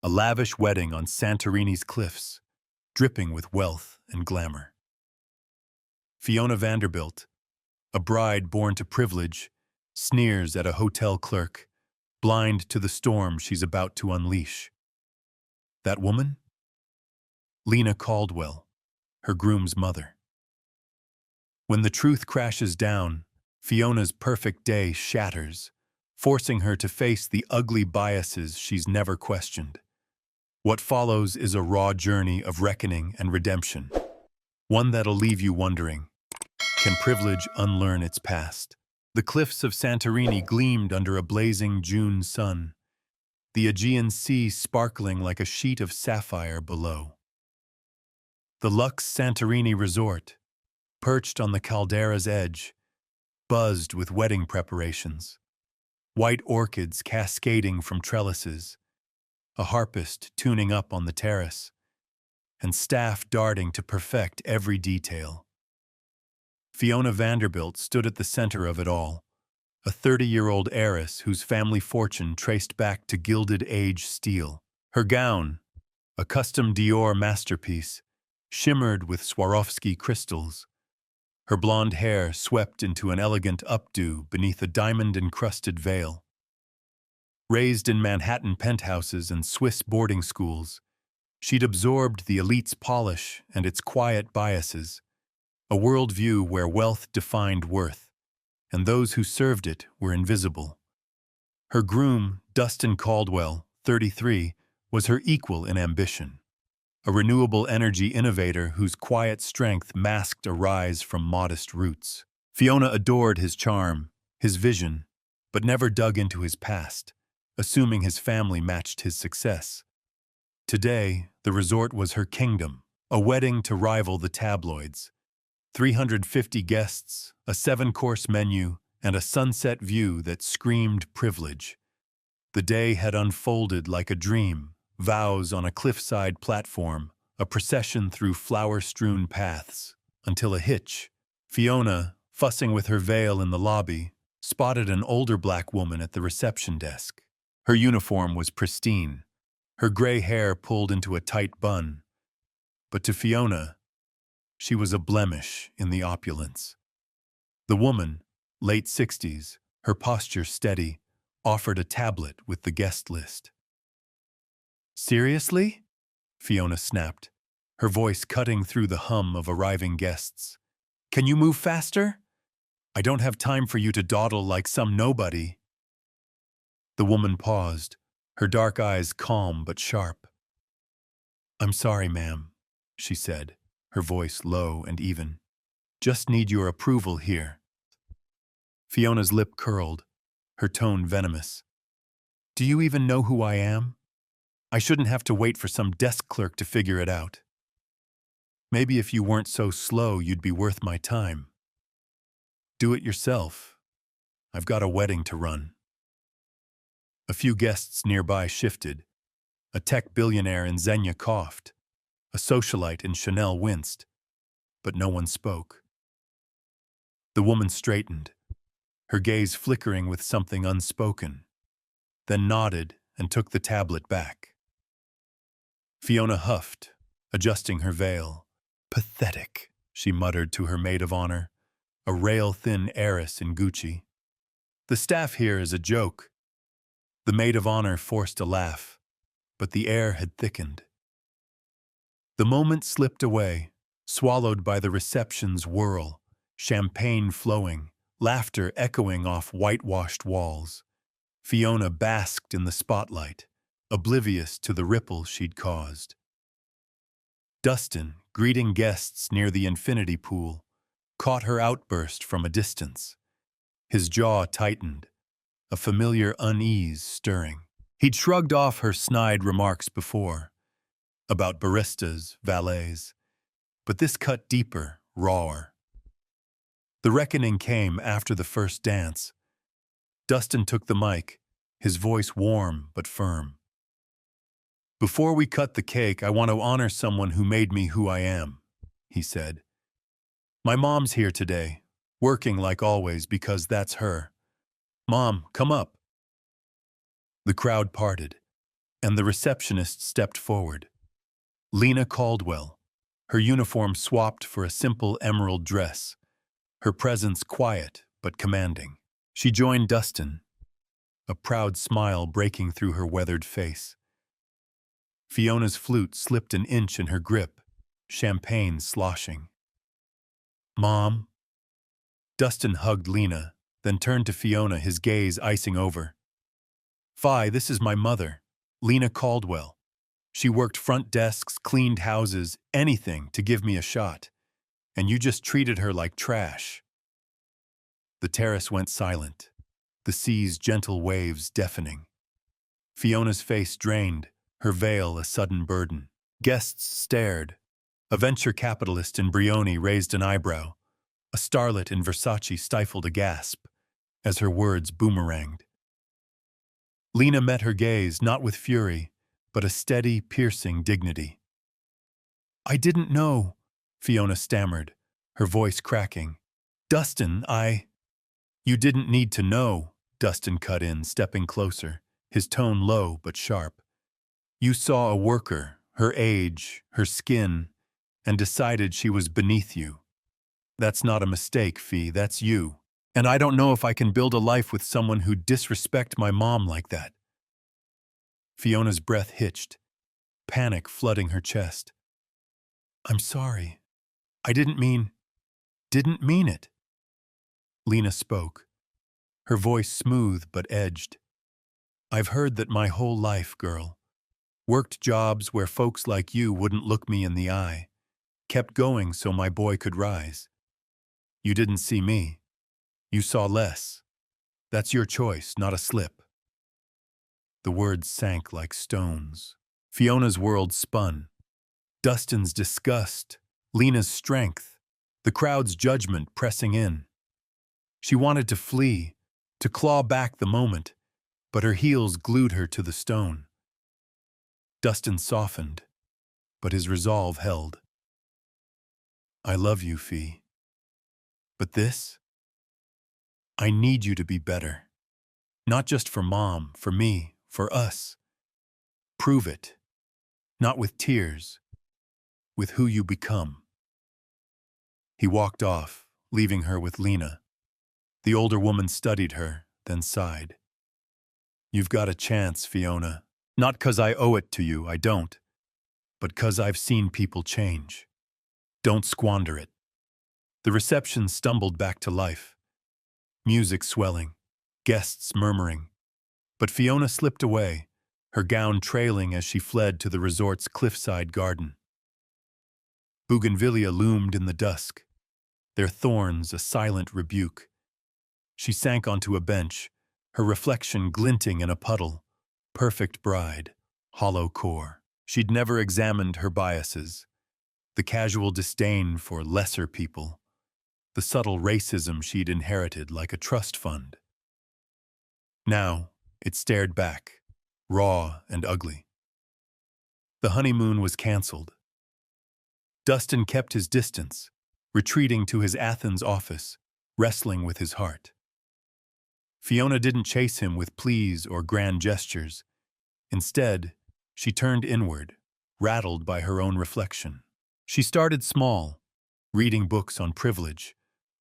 A lavish wedding on Santorini's cliffs, dripping with wealth and glamour. Fiona Vanderbilt, a bride born to privilege, sneers at a hotel clerk, blind to the storm she's about to unleash. That woman? Lena Caldwell, her groom's mother. When the truth crashes down, Fiona's perfect day shatters, forcing her to face the ugly biases she's never questioned. What follows is a raw journey of reckoning and redemption, one that'll leave you wondering, can privilege unlearn its past? The cliffs of Santorini gleamed under a blazing June sun, the Aegean Sea sparkling like a sheet of sapphire below. The luxe Santorini resort, perched on the caldera's edge, buzzed with wedding preparations. White orchids cascading from trellises, a harpist tuning up on the terrace, and staff darting to perfect every detail. Fiona Vanderbilt stood at the center of it all, a 30-year-old heiress whose family fortune traced back to Gilded Age steel. Her gown, a custom Dior masterpiece, shimmered with Swarovski crystals. Her blonde hair swept into an elegant updo beneath a diamond-encrusted veil. Raised in Manhattan penthouses and Swiss boarding schools, she'd absorbed the elite's polish and its quiet biases, a worldview where wealth defined worth, and those who served it were invisible. Her groom, Dustin Caldwell, 33, was her equal in ambition, a renewable energy innovator whose quiet strength masked a rise from modest roots. Fiona adored his charm, his vision, but never dug into his past, assuming his family matched his success. Today, the resort was her kingdom, a wedding to rival the tabloids. 350 guests, a 7-course menu, and a sunset view that screamed privilege. The day had unfolded like a dream, vows on a cliffside platform, a procession through flower-strewn paths, until a hitch. Fiona, fussing with her veil in the lobby, spotted an older black woman at the reception desk. Her uniform was pristine, her gray hair pulled into a tight bun. But to Fiona, she was a blemish in the opulence. The woman, late 60s, her posture steady, offered a tablet with the guest list. "Seriously?" Fiona snapped, her voice cutting through the hum of arriving guests. "Can you move faster? I don't have time for you to dawdle like some nobody." The woman paused, her dark eyes calm but sharp. "I'm sorry, ma'am," she said, her voice low and even. "Just need your approval here." Fiona's lip curled, her tone venomous. "Do you even know who I am? I shouldn't have to wait for some desk clerk to figure it out. Maybe if you weren't so slow, you'd be worth my time. Do it yourself. I've got a wedding to run." A few guests nearby shifted. A tech billionaire in Xenia coughed. A socialite in Chanel winced. But no one spoke. The woman straightened, her gaze flickering with something unspoken, then nodded and took the tablet back. Fiona huffed, adjusting her veil. "Pathetic," she muttered to her maid of honor, a rail-thin heiress in Gucci. "The staff here is a joke." The maid of honor forced a laugh, but the air had thickened. The moment slipped away, swallowed by the reception's whirl, champagne flowing, laughter echoing off whitewashed walls. Fiona basked in the spotlight, oblivious to the ripple she'd caused. Dustin, greeting guests near the infinity pool, caught her outburst from a distance. His jaw tightened, a familiar unease stirring. He'd shrugged off her snide remarks before, about baristas, valets, but this cut deeper, rawer. The reckoning came after the first dance. Dustin took the mic, his voice warm but firm. "Before we cut the cake, I want to honor someone who made me who I am," he said. "My mom's here today, working like always because that's her. Mom, come up." The crowd parted, and the receptionist stepped forward. Lena Caldwell, her uniform swapped for a simple emerald dress, her presence quiet but commanding. She joined Dustin, a proud smile breaking through her weathered face. Fiona's flute slipped an inch in her grip, champagne sloshing. "Mom?" Dustin hugged Lena, then turned to Fiona, his gaze icing over. "Fi, this is my mother, Lena Caldwell. She worked front desks, cleaned houses, anything to give me a shot. And you just treated her like trash." The terrace went silent, the sea's gentle waves deafening. Fiona's face drained, her veil a sudden burden. Guests stared. A venture capitalist in Brioni raised an eyebrow. A starlet in Versace stifled a gasp as her words boomeranged. Lena met her gaze not with fury, but a steady, piercing dignity. "I didn't know," Fiona stammered, her voice cracking. "Dustin, You didn't need to know," Dustin cut in, stepping closer, his tone low but sharp. "You saw a worker, her age, her skin, and decided she was beneath you. That's not a mistake, Fee, that's you. And I don't know if I can build a life with someone who'd disrespect my mom like that." Fiona's breath hitched, panic flooding her chest. "I'm sorry. I didn't mean it." Lena spoke, her voice smooth but edged. "I've heard that my whole life, girl. Worked jobs where folks like you wouldn't look me in the eye. Kept going so my boy could rise. You didn't see me. You saw less. That's your choice, not a slip." The words sank like stones. Fiona's world spun. Dustin's disgust, Lena's strength, the crowd's judgment pressing in. She wanted to flee, to claw back the moment, but her heels glued her to the stone. Dustin softened, but his resolve held. "I love you, Fee. But this? I need you to be better. Not just for Mom, for me, for us. Prove it. Not with tears, with who you become." He walked off, leaving her with Lena. The older woman studied her, then sighed. "You've got a chance, Fiona. Not 'cause I owe it to you, I don't. But 'cause I've seen people change. Don't squander it." The reception stumbled back to life. Music swelling, guests murmuring. But Fiona slipped away, her gown trailing as she fled to the resort's cliffside garden. Bougainvillea loomed in the dusk, their thorns a silent rebuke. She sank onto a bench, her reflection glinting in a puddle. Perfect bride, hollow core. She'd never examined her biases. The casual disdain for lesser people. The subtle racism she'd inherited like a trust fund. Now, it stared back, raw and ugly. The honeymoon was cancelled. Dustin kept his distance, retreating to his Athens office, wrestling with his heart. Fiona didn't chase him with pleas or grand gestures. Instead, she turned inward, rattled by her own reflection. She started small, reading books on privilege,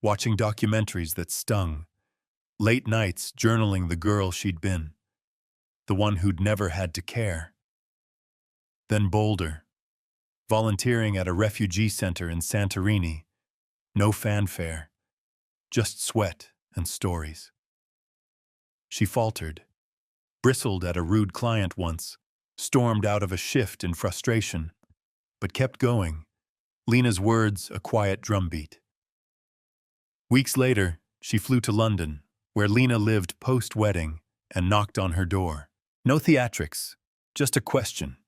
watching documentaries that stung, late nights journaling the girl she'd been, the one who'd never had to care. Then bolder, volunteering at a refugee center in Santorini, no fanfare, just sweat and stories. She faltered, bristled at a rude client once, stormed out of a shift in frustration, but kept going, Lena's words a quiet drumbeat. Weeks later, she flew to London, where Lena lived post-wedding, and knocked on her door. "No theatrics, just a question.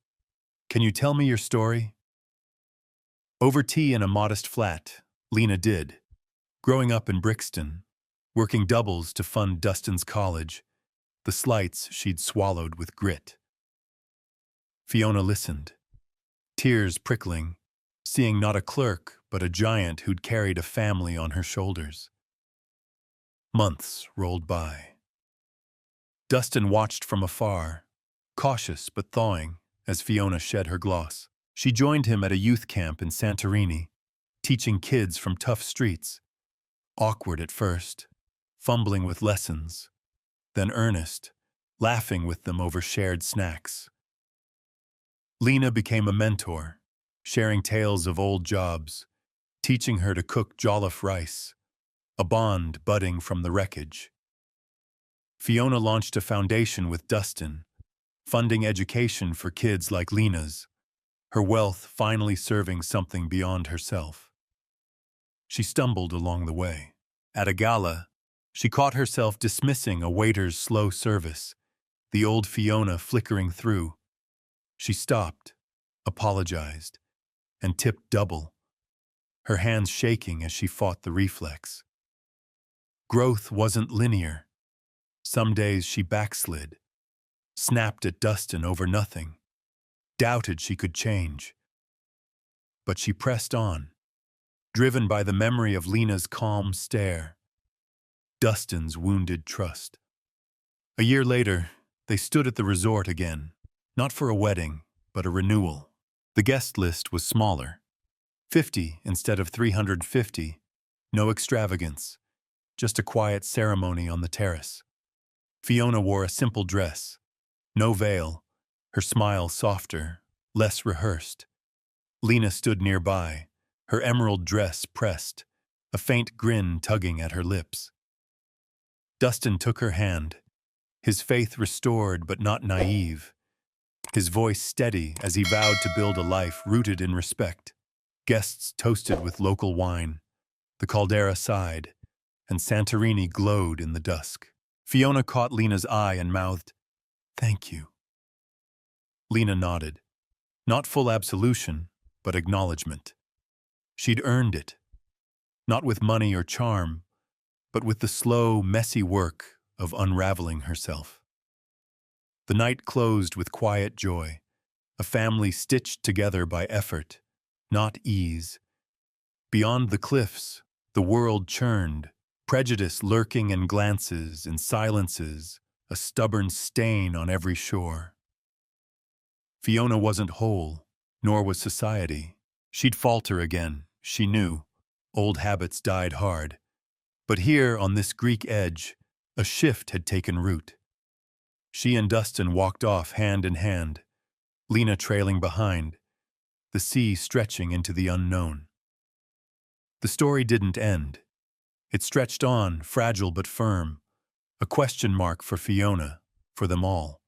Can you tell me your story?" Over tea in a modest flat, Lena did. Growing up in Brixton, working doubles to fund Dustin's college, the slights she'd swallowed with grit. Fiona listened, tears prickling, seeing not a clerk but a giant who'd carried a family on her shoulders. Months rolled by. Dustin watched from afar, cautious but thawing as Fiona shed her gloss. She joined him at a youth camp in Santorini, teaching kids from tough streets. Awkward at first, fumbling with lessons, then earnest, laughing with them over shared snacks. Lena became a mentor, sharing tales of old jobs, teaching her to cook jollof rice, a bond budding from the wreckage. Fiona launched a foundation with Dustin, funding education for kids like Lena's, her wealth finally serving something beyond herself. She stumbled along the way. At a gala, she caught herself dismissing a waiter's slow service, the old Fiona flickering through. She stopped, apologized, and tipped double, her hands shaking as she fought the reflex. Growth wasn't linear. Some days she backslid, snapped at Dustin over nothing, doubted she could change. But she pressed on, driven by the memory of Lena's calm stare, Dustin's wounded trust. A year later, they stood at the resort again, not for a wedding, but a renewal. The guest list was smaller, 50 instead of 350, no extravagance, just a quiet ceremony on the terrace. Fiona wore a simple dress, no veil, her smile softer, less rehearsed. Lena stood nearby, her emerald dress pressed, a faint grin tugging at her lips. Dustin took her hand, his faith restored but not naive, his voice steady as he vowed to build a life rooted in respect. Guests toasted with local wine, the caldera sighed, and Santorini glowed in the dusk. Fiona caught Lena's eye and mouthed, "Thank you." Lena nodded. Not full absolution, but acknowledgement. She'd earned it. Not with money or charm, but with the slow, messy work of unraveling herself. The night closed with quiet joy, a family stitched together by effort, not ease. Beyond the cliffs, the world churned, prejudice lurking in glances and silences, a stubborn stain on every shore. Fiona wasn't whole, nor was society. She'd falter again, she knew. Old habits died hard. But here, on this Greek edge, a shift had taken root. She and Dustin walked off hand in hand, Lena trailing behind, the sea stretching into the unknown. The story didn't end. It stretched on, fragile but firm, a question mark for Fiona, for them all.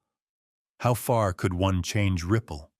How far could one change ripple?